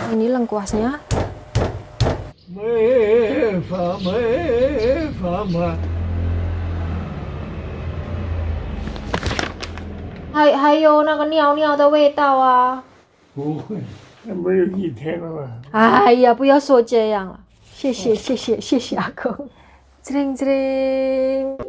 Ini lengkuasnya. Hai有那个尿尿的味道啊。不会，那没有一天了吧？哎呀，不要说这样了，谢谢谢谢谢谢阿公。Jreng jreng. "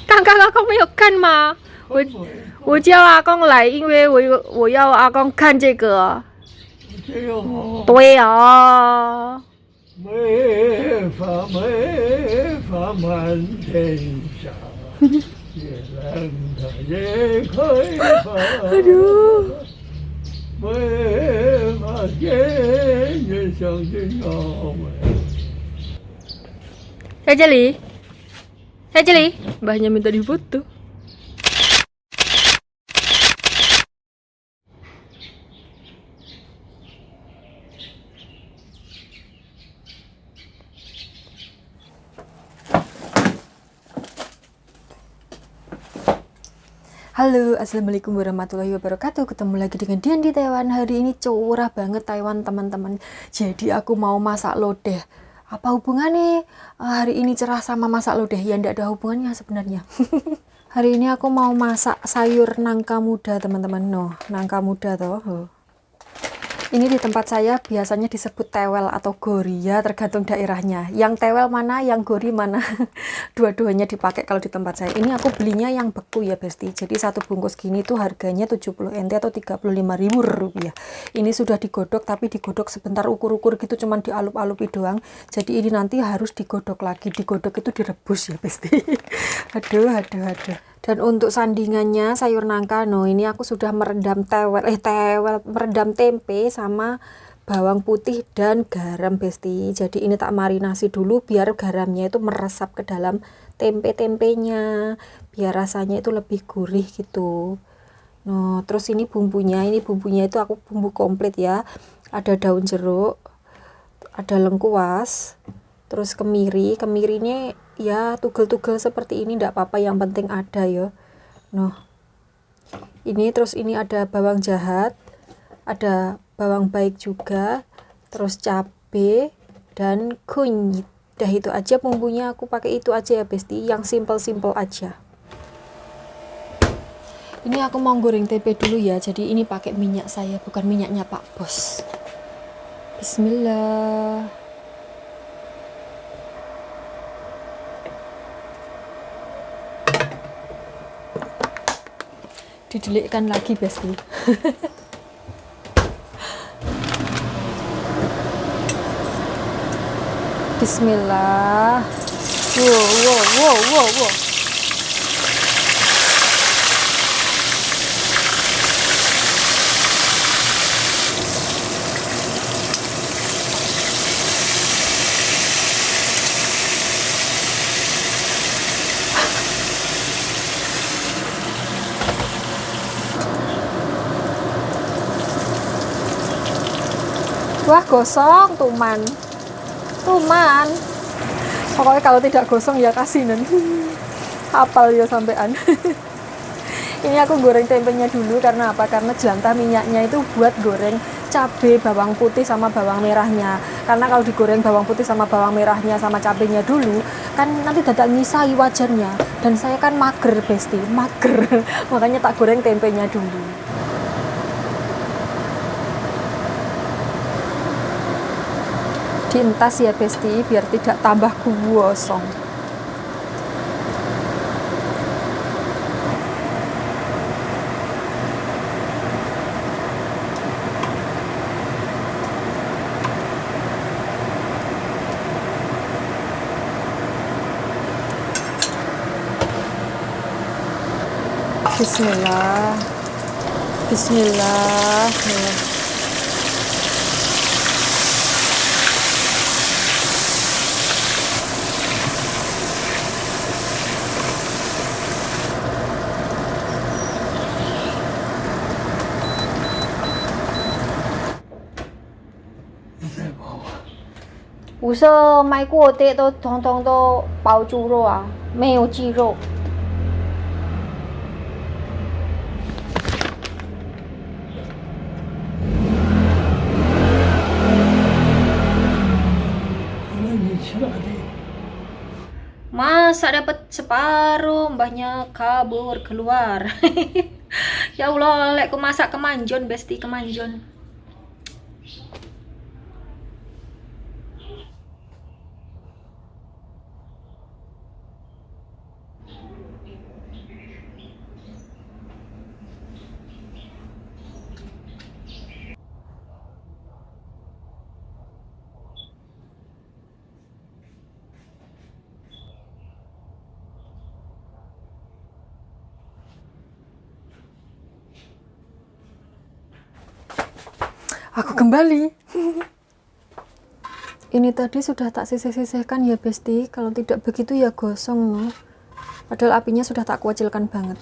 刚刚阿公没有看吗？我叫阿公来，因为我要阿公看这个。这个好，对啊，没法满天下，也让它也开放。没法天天相信我们。在这里，在这里，mbahnya minta difoto. Halo, assalamualaikum warahmatullahi wabarakatuh. Ketemu lagi dengan Dian di Taiwan. Hari ini cerah banget Taiwan teman-teman. Jadi aku mau masak lodeh. Apa hubungannya hari ini cerah sama masak lodeh? Ya tidak ada hubungannya sebenarnya. Hari ini aku mau masak sayur nangka muda teman-teman. No, nangka muda toh. Ini di tempat saya biasanya disebut tewel atau gori ya, tergantung daerahnya. Yang tewel mana, yang gori mana. Dua-duanya dipakai kalau di tempat saya. Ini aku belinya yang beku ya besti. Jadi satu bungkus gini tuh harganya 70 NT atau 35.000 rupiah. Ini sudah digodok tapi digodok sebentar, ukur-ukur gitu, cuman dialup-alupi doang. Jadi ini nanti harus digodok lagi. Digodok itu direbus ya besti. Aduh. Dan untuk sandingannya sayur nangka, no ini aku sudah merendam merendam tempe sama bawang putih dan garam besti. Jadi ini tak marinasi dulu biar garamnya itu meresap ke dalam tempe-tempenya, biar rasanya itu lebih gurih gitu. No, terus ini bumbunya itu aku bumbu komplit ya. Ada daun jeruk, ada lengkuas, terus kemirinya ya tugel-tugel seperti ini tidak apa-apa, yang penting ada ya. Noh, ini terus ini ada bawang jahat, ada bawang baik juga, terus cabe dan kunyit. Dah itu aja bumbunya, aku pakai itu aja ya besti, yang simple-simple aja. Ini aku mau goreng tempe dulu ya, jadi ini pakai minyak saya, bukan minyaknya Pak Bos. Bismillah. Didelikkan lagi besti. Bismillah. Wow. Wah gosong tuman. Pokoknya kalau tidak gosong ya kasinan. Hafal ya sampean. Ini aku goreng tempenya dulu karena apa? Karena jelantah minyaknya itu buat goreng cabai, bawang putih sama bawang merahnya. Karena kalau digoreng bawang putih sama bawang merahnya sama cabenya dulu, kan nanti dadak ngisai wajannya. Dan saya kan mager besti, mager. Makanya tak goreng tempenya dulu. Dientas ya besti biar tidak tambah gosong. Bismillah. Bismillah.不是买过的都通通都包猪肉啊，没有鸡肉。那你去哪里？ Masa dapat separuh, mbahnya kabur keluar. Ya Allah, lek ku masak kemanjon, besti kemanjon. Aku kembali. Ini tadi sudah tak sisih-sisihkan ya Besti. Kalau tidak begitu ya gosong loh. Padahal apinya sudah tak kuacilkan banget.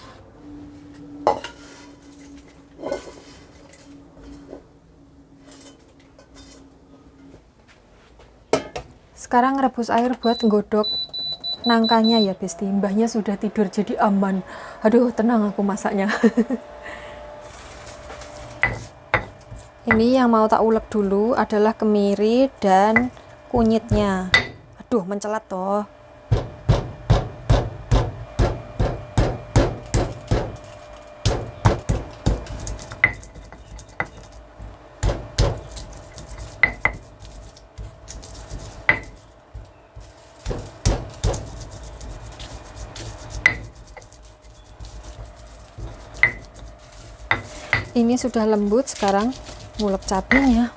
Sekarang rebus air buat nggodok nangkanya ya Besti. Mbahnya sudah tidur jadi aman. Aduh, tenang aku masaknya. Ini yang mau tak ulek dulu adalah kemiri dan kunyitnya. Aduh, mencelat toh. Ini sudah lembut, sekarang ngulek cabenya.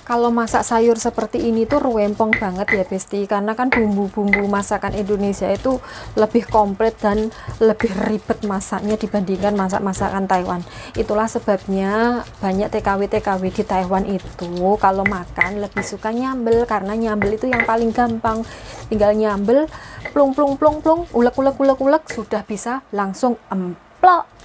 Kalau masak sayur seperti ini tuh ruempong banget ya Besti, karena kan bumbu-bumbu masakan Indonesia itu lebih komplit dan lebih ribet masaknya dibandingkan masak-masakan Taiwan. Itulah sebabnya banyak TKW-TKW di Taiwan itu kalau makan lebih suka nyambel, karena nyambel itu yang paling gampang. Tinggal nyambel, plung plung plung plung, ulek sudah bisa langsung emplok.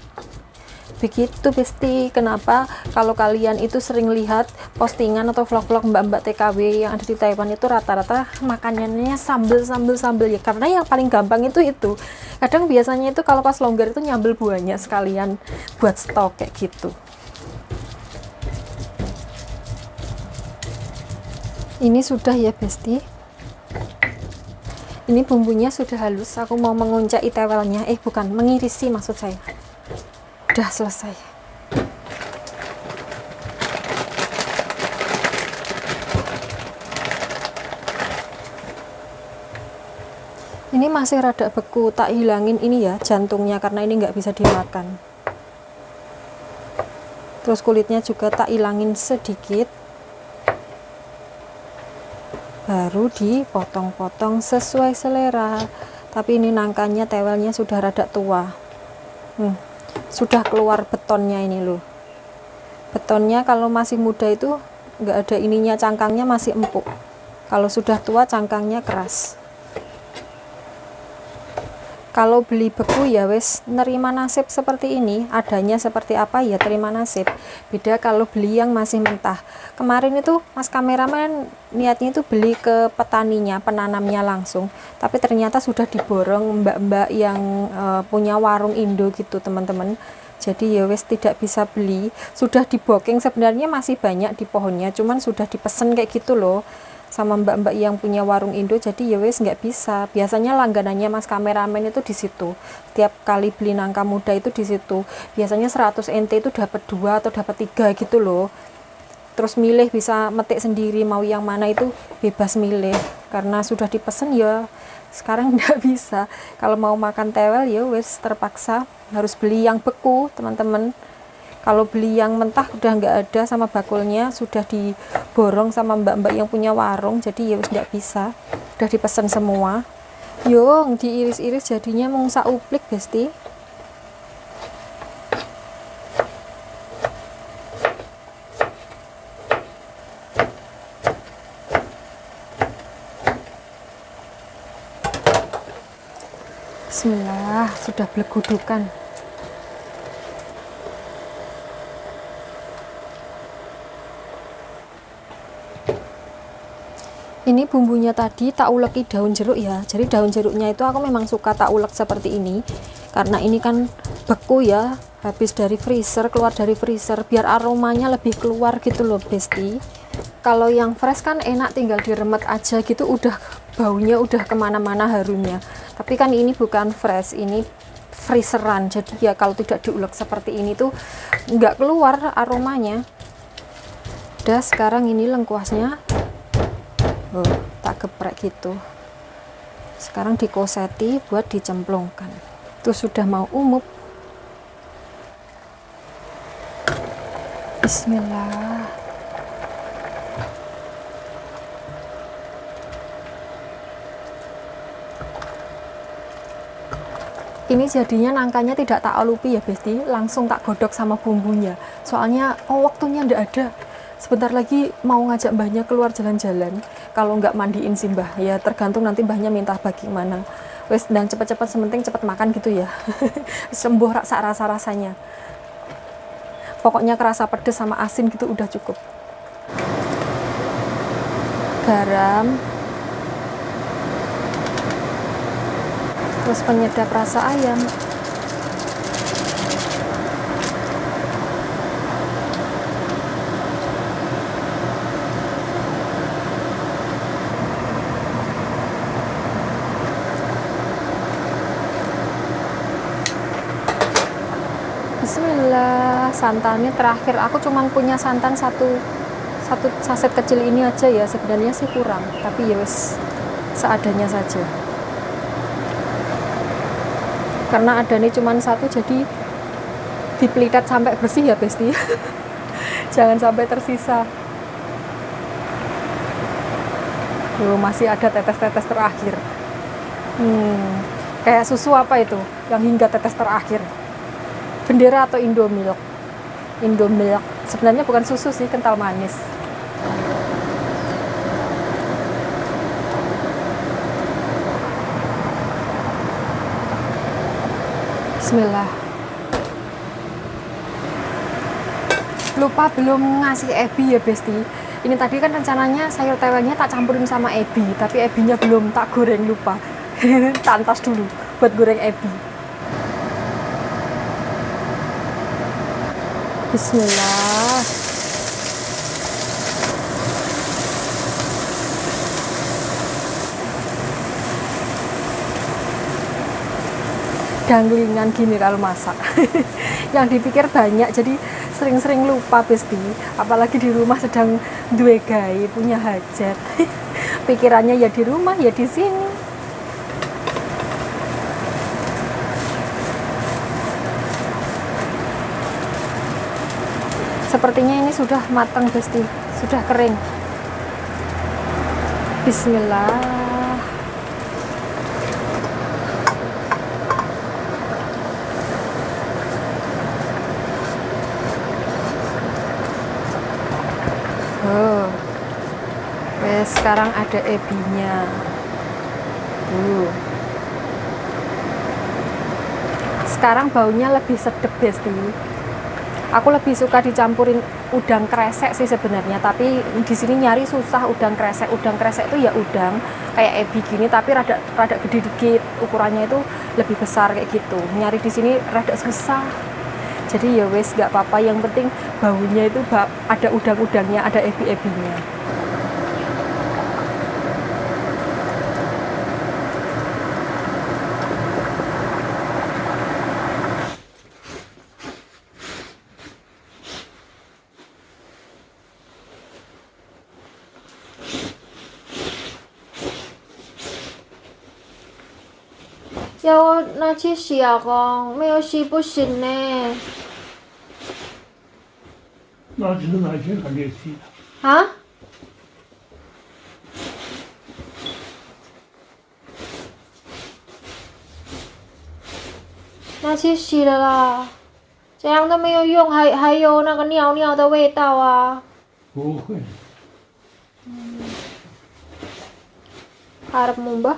Begitu Besti. Kenapa kalau kalian itu sering lihat postingan atau vlog-vlog mbak-mbak TKW yang ada di Taiwan itu rata-rata makanannya sambel ya, karena yang paling gampang itu. Kadang biasanya itu kalau pas longgar itu nyambel banyak sekalian buat stok kayak gitu. Ini sudah ya Besti. Ini bumbunya sudah halus. Aku mau menguncai tewelnya, bukan, mengirisi maksud saya. Udah selesai. Ini masih rada beku, tak hilangin ini ya jantungnya karena ini nggak bisa dimakan. Terus kulitnya juga tak hilangin sedikit. Baru dipotong-potong sesuai selera. Tapi ini nangkanya, tewelnya sudah rada tua. Sudah keluar betonnya ini loh. Betonnya kalau masih muda itu nggak ada ininya, cangkangnya masih empuk. Kalau sudah tua cangkangnya keras. Kalau beli beku ya wes nerima nasib seperti ini, adanya seperti apa ya terima nasib. Beda kalau beli yang masih mentah. Kemarin itu mas kameramen niatnya itu beli ke petaninya, penanamnya langsung, tapi ternyata sudah diborong mbak-mbak yang punya warung Indo gitu teman-teman. Jadi ya wes tidak bisa beli, sudah diboking, sebenarnya masih banyak di pohonnya, cuman sudah dipesen kayak gitu loh sama mbak-mbak yang punya warung Indo. Jadi ya wes nggak bisa. Biasanya langganannya mas kameramen itu di situ. Tiap kali beli nangka muda itu di situ. Biasanya 100 NT itu dapat 2 atau dapat 3 gitu loh. Terus milih, bisa metik sendiri mau yang mana, itu bebas milih. Karena sudah dipesen ya sekarang nggak bisa. Kalau mau makan tewel ya wes terpaksa harus beli yang beku teman-teman. Kalau beli yang mentah udah nggak ada sama bakulnya, sudah diborong sama mbak-mbak yang punya warung, jadi ya nggak bisa. udah dipesan semua. Yung diiris-iris jadinya mung sauplik besti. Bismillah, sudah blegudukan. Ini bumbunya tadi tak uleki daun jeruk ya. Jadi daun jeruknya itu aku memang suka tak ulek seperti ini. Karena ini kan beku ya, habis dari freezer, keluar dari freezer, biar aromanya lebih keluar gitu loh besti. Kalau yang fresh kan enak tinggal diremet aja gitu, udah baunya udah kemana-mana harunya. Tapi kan ini bukan fresh, ini freezeran. Jadi ya kalau tidak diulek seperti ini tuh nggak keluar aromanya. Udah, sekarang ini lengkuasnya. Oh, tak geprek gitu. Sekarang dikoseti buat dicemplungkan. Itu sudah mau umup. Bismillah. Ini jadinya nangkanya tidak tak alupi ya besti, langsung tak godok sama bumbunya. Soalnya waktunya ndak ada. Sebentar lagi mau ngajak mbahnya keluar jalan-jalan. Kalau nggak mandiin si mbah, ya tergantung nanti mbahnya minta bagaimana. Wes dan cepet-cepet, sementing cepet makan gitu ya. Sembuh rasa-rasanya. Pokoknya kerasa pedes sama asin gitu udah cukup. Garam. Terus penyedap rasa ayam. Bismillah. Santannya terakhir, aku cuman punya santan satu saset kecil ini aja ya, sebenarnya sih kurang, tapi ya wes seadanya saja. Karena adanya cuman satu, jadi dipelitat sampai bersih ya besti. Jangan sampai tersisa. Masih ada tetes-tetes terakhir. Kayak susu apa itu yang hingga tetes terakhir? Bendera atau Indomilk? Indomilk sebenarnya bukan susu sih, kental manis. Bismillah. Lupa belum ngasih ebi ya besti. Ini tadi kan rencananya sayur tewenya tak campurin sama ebi, tapi ebinya belum tak goreng, lupa. Tantas dulu buat goreng ebi. Bismillah. Ganglingan gini kalau masak. Yang dipikir banyak, jadi sering-sering lupa besti. Apalagi di rumah sedang duwe gawe, punya hajat. Pikirannya ya di rumah, ya di sini. Sepertinya ini sudah matang besti, sudah kering. Bismillah. Sekarang ada ebinya. Sekarang baunya lebih sedap besti. Aku lebih suka dicampurin udang kresek sih sebenarnya, tapi di sini nyari susah udang kresek. Udang kresek itu ya udang kayak ebi gini, tapi rada gede dikit, ukurannya itu lebih besar kayak gitu. Nyari di sini rada susah. Jadi ya wes gak apa-apa, yang penting baunya itu ada udang-udangnya, ada ebi-ebinya.要拿去洗啊公，没有洗不行呢。那只能拿去还给洗。啊？那谢谢了啦，这样都没有用，还有那个尿尿的味道啊。不会， Harapmu mbah.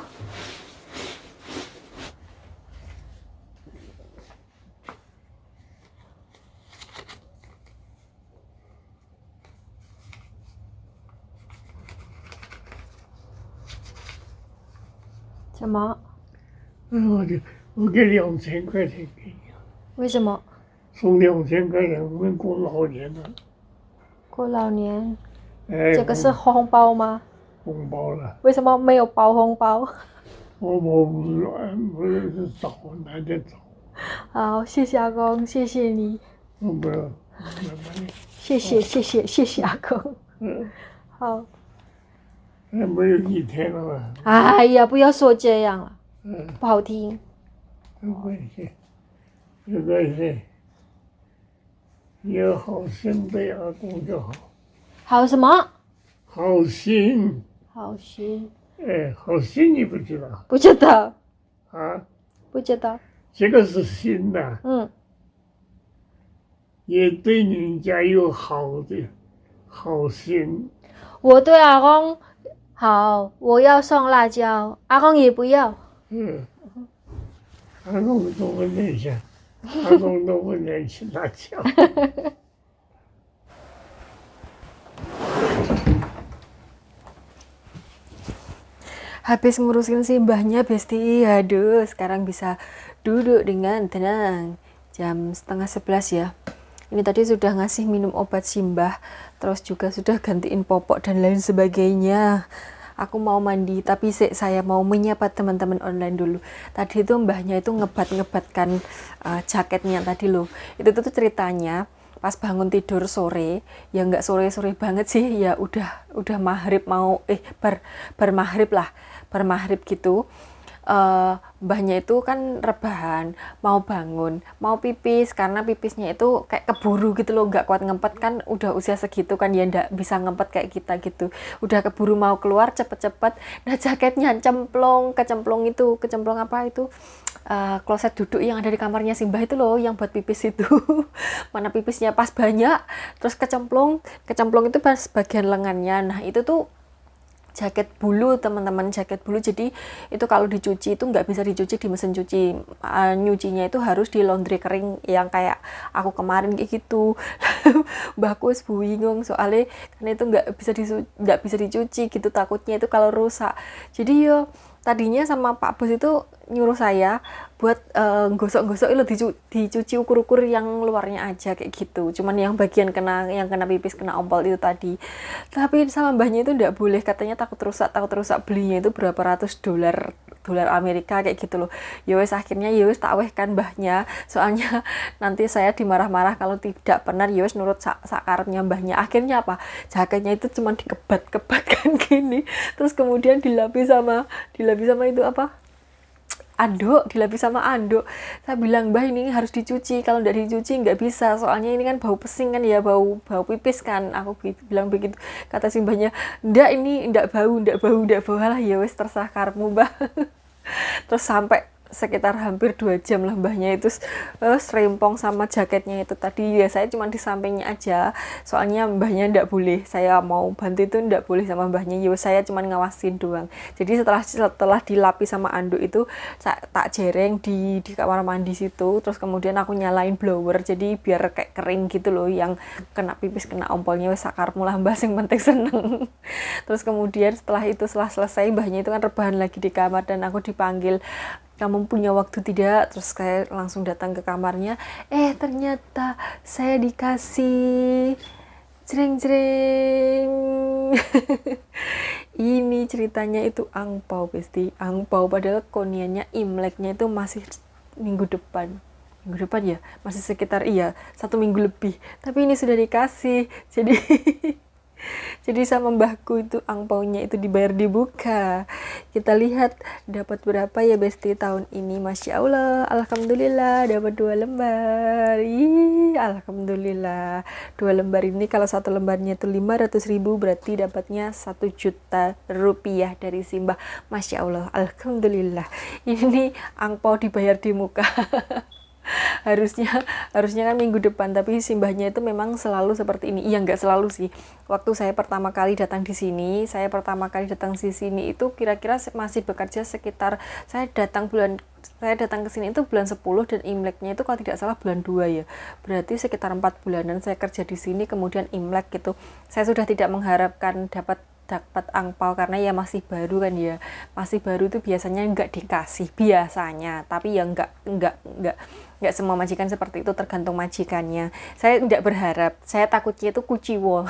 Sama. 我给2000块钱给你，为什么？送2000块钱，我们过老年了。过老年，哎，这个是红包吗？红包了。为什么没有包红包？我不是找，难得找，好，谢谢阿公，谢谢你，我不要，谢谢阿公。嗯，好，还没有一天了嘛，哎呀，不要说这样了，嗯，不好听。没关系，没关系，有好心对阿公就好，好什么？好心，好心，哎，好心你不知道不知道，啊？不知道。这个是心呐、嗯，也对人家有好的好心，我对阿公好，我要送辣椒，阿公也不要。嗯，阿公都不能想，阿公都不能吃辣椒。Habis ngurusin si mbahnya Besti, aduh sekarang bisa duduk dengan tenang. Jam 10:30 ya. Ini tadi sudah ngasih minum obat simbah, terus juga sudah gantiin popok dan lain sebagainya. Aku mau mandi, tapi saya mau menyapa teman-teman online dulu. Tadi itu mbahnya itu ngebatkan jaketnya tadi loh. Itu tuh ceritanya pas bangun tidur sore, ya nggak sore-sore banget sih, ya udah maghrib mau bar maghrib lah, bar maghrib gitu. Mbahnya itu kan rebahan, mau bangun, mau pipis, karena pipisnya itu kayak keburu gitu loh, nggak kuat ngempet kan, udah usia segitu kan ya nggak bisa ngempet kayak kita gitu, udah keburu mau keluar cepet-cepet. Nah jaketnya kecemplung apa itu, kloset duduk yang ada di kamarnya Simbah itu loh, yang buat pipis itu. Mana pipisnya pas banyak, terus kecemplung itu pas bagian lengannya. Nah itu tuh jaket bulu teman-teman, jaket bulu, jadi itu kalau dicuci itu nggak bisa dicuci di mesin cuci, nyucinya itu harus di laundry kering yang kayak aku kemarin kayak gitu. Mbahku bingung soalnya karena itu nggak bisa dicuci gitu, takutnya itu kalau rusak. Jadi yo tadinya sama Pak Bos itu nyuruh saya buat gosok-gosok itu dicuci ukur-ukur yang luarnya aja kayak gitu, cuman yang bagian yang kena pipis, kena ompol itu tadi. Tapi sama mbahnya itu nggak boleh, katanya takut rusak, belinya itu berapa ratus dolar Amerika kayak gitu loh. Yowes akhirnya yowes tak wehkan mbahnya, soalnya nanti saya dimarah-marah kalau tidak benar. Yowes nurut sakarnya mbahnya. Akhirnya apa, jaketnya itu cuma dikebat-kebat kan gini, terus kemudian dilapis sama itu apa, anduk, dilapis sama anduk. Saya bilang, Mbah ini harus dicuci, kalau nggak dicuci nggak bisa, soalnya ini kan bau pesing kan ya, bau pipis kan, aku bilang begitu. Kata si mbahnya, ndak, ini ndak bau, lah ya wes terserah karmu Mbah. Terus sampai sekitar hampir 2 jam lah mbahnya itu serempong sama jaketnya itu tadi. Ya saya cuma di sampingnya aja, soalnya mbahnya ndak boleh, saya mau bantu itu ndak boleh sama mbahnya, ya saya cuma ngawasin doang. Jadi setelah dilapis sama anduk itu tak jereng di kamar mandi situ, terus kemudian aku nyalain blower jadi biar kayak kering gitu loh, yang kena pipis kena ompolnya wes sakarmu lah mbah, sing penting seneng. Terus kemudian setelah selesai mbahnya itu kan rebahan lagi di kamar dan aku dipanggil, kamu punya waktu tidak? Terus saya langsung datang ke kamarnya, ternyata saya dikasih jreng. Ini ceritanya itu angpau Besti, angpau, padahal koniannya Imleknya itu masih minggu depan ya, masih sekitar 1 minggu lebih, tapi ini sudah dikasih. Jadi sama mbahku itu angpaunya itu dibayar dibuka. Kita lihat dapat berapa ya Besti tahun ini. Masya Allah, alhamdulillah dapat 2 lembar. Alhamdulillah 2 lembar ini, kalau 1 lembarnya itu 500.000, berarti dapatnya 1 juta rupiah dari Simbah. Masya Allah, alhamdulillah. Ini angpau dibayar di muka. harusnya harusnya kan minggu depan, tapi simbahnya itu memang selalu seperti ini. Iya, nggak selalu sih. Waktu saya pertama kali datang di sini itu kira-kira masih bekerja sekitar, saya datang ke sini itu bulan 10 dan Imleknya itu kalau tidak salah bulan 2 ya. Berarti sekitar 4 bulanan saya kerja di sini, kemudian Imlek gitu. Saya sudah tidak mengharapkan dapat angpau karena ya masih baru kan ya. Masih baru itu biasanya nggak dikasih biasanya, tapi ya nggak semua majikan seperti itu, tergantung majikannya. Saya tidak berharap, saya takutnya itu kuciwo.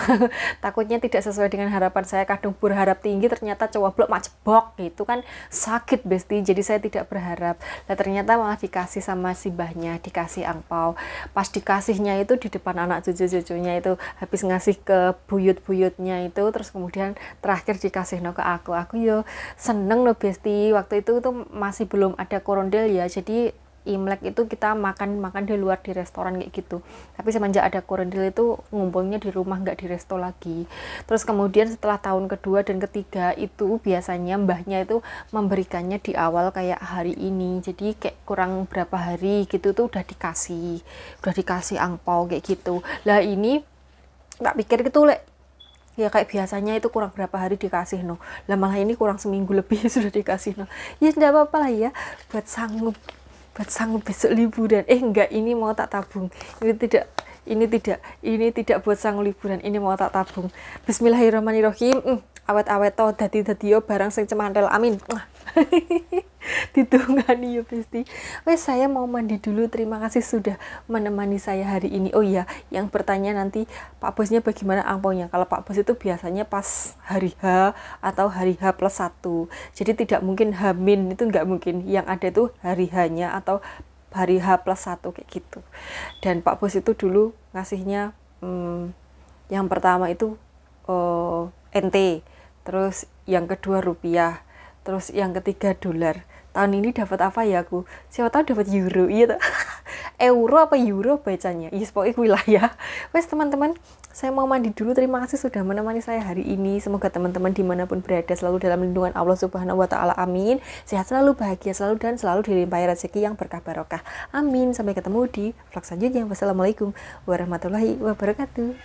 Takutnya tidak sesuai dengan harapan saya, kadang berharap tinggi ternyata cowoblok macebok gitu kan, sakit besti. Jadi saya tidak berharap. Nah ternyata malah dikasih sama si mbahnya, dikasih angpau. Pas dikasihnya itu di depan anak cucu-cucunya itu, habis ngasih ke buyut-buyutnya itu, terus kemudian terakhir dikasih ke aku yo seneng loh besti. Waktu itu tuh masih belum ada korondel ya, jadi Imlek itu kita makan di luar di restoran kayak gitu. Tapi semenjak ada korondel itu ngumpulnya di rumah, nggak di resto lagi. Terus kemudian setelah tahun kedua dan ketiga itu biasanya mbahnya itu memberikannya di awal kayak hari ini. Jadi kayak kurang berapa hari gitu tuh udah dikasih angpau kayak gitu. Lah ini tak pikir gitu ya kayak biasanya itu kurang berapa hari dikasih lah malah ini kurang seminggu lebih sudah dikasih ya tidak apa-apa lah ya, buat sanggup besok liburan. Enggak, ini mau tak tabung. Ini tidak buat sanggup liburan, ini mau tak tabung. Bismillahirrahmanirrahim. Awet-awet to dadi yo barang sing cemantel, amin. Ditungani ya Besti. Wes saya mau mandi dulu, terima kasih sudah menemani saya hari ini. Oh iya, yang bertanya nanti Pak Bosnya bagaimana angpaunya. Kalau Pak Bos itu biasanya pas hari H atau hari H+1. Jadi tidak mungkin H-, itu nggak mungkin. Yang ada itu hari H-nya atau hari H+1 kayak gitu. Dan Pak Bos itu dulu ngasihnya yang pertama itu NT, terus yang kedua rupiah, terus yang ketiga dolar. Tahun ini dapat apa ya aku? Siapa tahu dapat euro. Iya tuh. Euro apa euro bacanya? Yes, pokoknya wilayah. Wes teman-teman, saya mau mandi dulu. Terima kasih sudah menemani saya hari ini. Semoga teman-teman dimanapun berada selalu dalam lindungan Allah Subhanahu Wa Taala. Amin. Sehat selalu, bahagia selalu, dan selalu dilimpahi rezeki yang berkah barokah. Amin. Sampai ketemu di vlog selanjutnya. Wassalamualaikum warahmatullahi wabarakatuh.